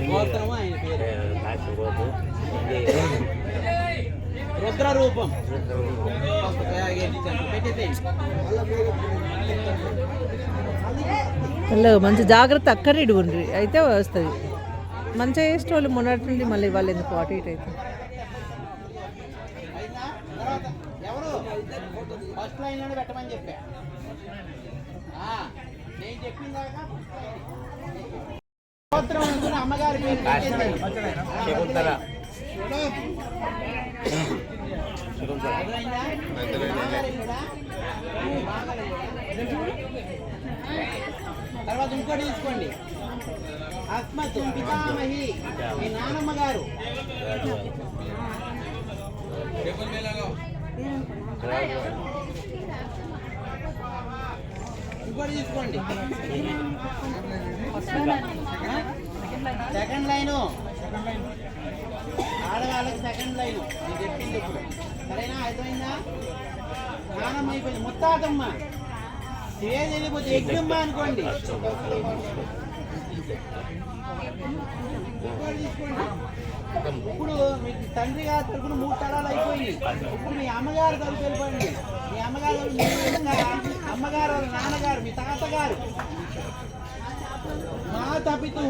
గోత్రము ఆయన పేరు రుద్ర రూపం. మంచి జాగ్రత్త అక్కడే ఇడుగుండ్రి అయితే వస్తుంది. మంచిగా చేసిన వాళ్ళు మొన్నటి నుండి మళ్ళీ వాళ్ళు ఎందుకు అటు ఇటు అయితే ఫస్ట్ లైన్ లోనే పెట్టమని చెప్పా. నేను చెప్పిందాక అమ్మగారి తర్వాత ఇంకోటి తీసుకోండి. అస్మత్ పితామహి మీ నానమ్మ గారు. ఇంకోటి తీసుకోండి. సెకండ్ లైను ఆడవాళ్ళకి సెకండ్ లైను నేను చెప్పింది ఇప్పుడు. సరేనా? అర్థమైందా? నానమ్మ అయిపోయింది. ముత్తాతమ్మ ఏది వెళ్ళిపోతే ఎగ్గుమ్మ అనుకోండి. ఇప్పుడు మీకు తండ్రి గారి తరపున 3 తరాలు అయిపోయింది. ఇప్పుడు మీ అమ్మగారు తరపు వెళ్ళిపోయింది. మీ అమ్మగారు అమ్మగారు వాళ్ళ నాన్నగారు మీ తాతగారు మా తపితు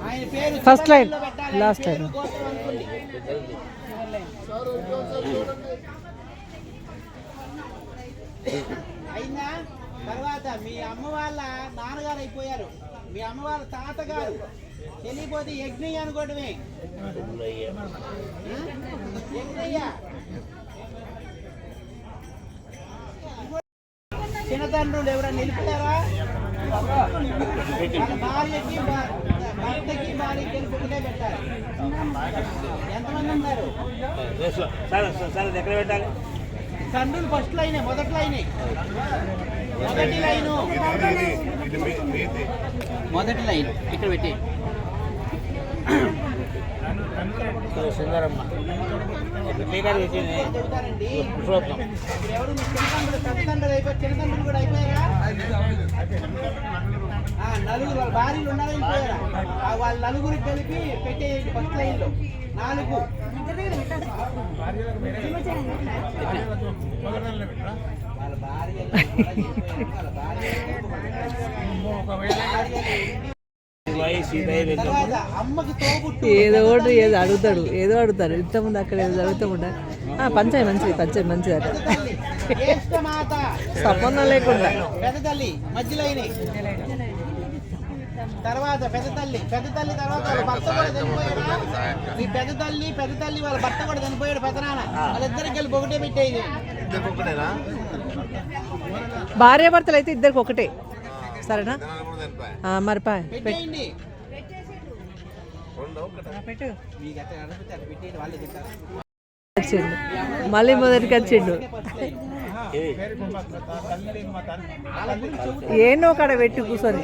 ఆయన పేరు ఫస్ట్ లైన్ లాస్ట్ లైన్ అయిందా? తర్వాత మీ అమ్మ వాళ్ళ నాన్నగారు అయిపోయారు. మీ అమ్మ వాళ్ళ తాతగారు తెలియపోతే యజ్ఞ అనుకోవటమే. చిన్నతండ్రులు ఎవరైనా నిలిపారా? భార్యకి భర్తకి భార్యకి కలిపి ఒకటే పెట్టాలి. ఎంతమంది ఉన్నారు? ఎక్కడ పెట్టాలి? తండ్రులు ఫస్ట్ లైనే, మొదటి లైనే, మొదటి లైను, మొదటి లైన్ ఇక్కడ పెట్టి సుందరమ్మ చెబుతారండి. ఎవరు మీ చిన్నతండ్రులు పెద్ద తండ్రులు అయిపోయారు, చిన్నతండ్రులు కూడా అయిపోయారా? నలుగురు వాళ్ళ భార్యలు ఉన్నారైపోయారా? వాళ్ళ నలుగురికి కలిపి పెట్టేయండి ఫస్ట్ లైన్ లో 4. వాళ్ళ భార్య ఏదో ఒకటి ఏదో అడుగుతాడు, ఏదో అడుగుతారు. ఇంతకుముందు అక్కడ ఏదో జరుగుతూ ఉంటారు. పంచాయి మంచిది, పంచాయి మంచిది అట సంబంధం లేకుండా. పెద్దతల్లి మధ్యలో తర్వాత పెద్ద తల్లి తర్వాత వాళ్ళ భర్త కూడా చనిపోయాడా? మీ పెద్ద తల్లి వాళ్ళ భర్త కూడా చనిపోయాడు. పెద్ద నాన్న వాళ్ళిద్దరికి కలిపి ఒకటే పెట్టేది. భార్య భర్తలు అయితే ఇద్దరికి ఒకటే. సరేనా? మరి పెట్టేయండి. వచ్చిండు మళ్ళీ మొదటికి వచ్చిండు. ఏనో కాడ పెట్టి కూర్చొని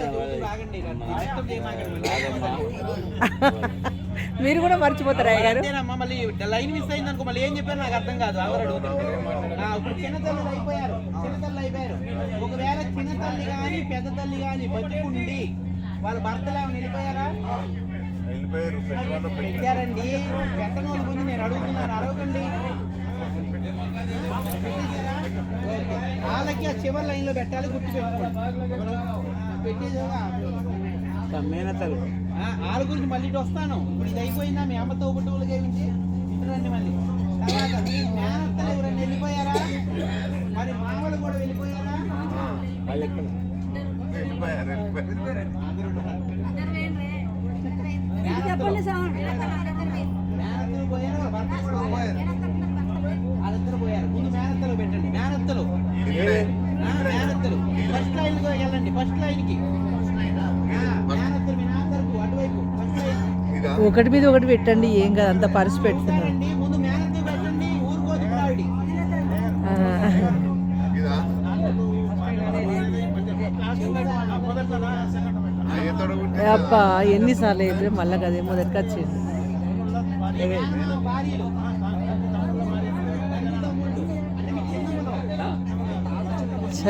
మీరు కూడా మర్చిపోతారా గారు? మళ్ళీ లైన్ మిస్ అయింది అనుకో, మళ్ళీ ఏం చెప్పారు నాకు అర్థం కాదు. అందరూ అడుగుతారు. ఇప్పుడు చిన్నతల్లి అయిపోయారు. ఒకవేళ చిన్నతల్లి కానీ పెద్ద తల్లి కానీ బతికుండి వాళ్ళ భర్తలు ఏమైనా వెళ్ళిపోయారా? పెట్టారండి. పెట్టనోళ్ళ గురించి నేను అడుగుతున్నాను, అడగండి. వాళ్ళకి ఆ చివరి లైన్ లో పెట్టాలి, గుర్తు పెట్టుకోండి. వాళ్ళ గురించి మళ్ళీ ఇటు వస్తాను. ఇప్పుడు ఇది అయిపోయిందా? మీ అమ్మతో ఒకటి ఏమించి రండి మళ్ళీ. తర్వాత మీ మేనత్తలు ఎవరైనా వెళ్ళిపోయారా? మరి మామలు కూడా వెళ్ళిపోయారా? మేనత్తలు పోయారు, భర్త కూడా పోయారు. వాళ్ళిద్దరు పోయారు. ముందు మేనత్తలు పెట్టండి. మేనత్తలు ఫస్ట్ లైన్ కి వెళ్ళండి. ఫస్ట్ లైన్ కి మేనత్తలు మీ నాన్నకు అటువైపు ఫస్ట్ లైన్. ఒకటి మీద ఒకటి పెట్టండి, ఏం కాదు. అంత పరిచి పెడుతున్నాడు. ముందు మేనత్తలు పెట్టండి. ఊరుకోదు ఆవిడ. అబ్బా ఎన్నిసార్లు అయితే మళ్ళీ కదే మొదటికి వచ్చింది. చ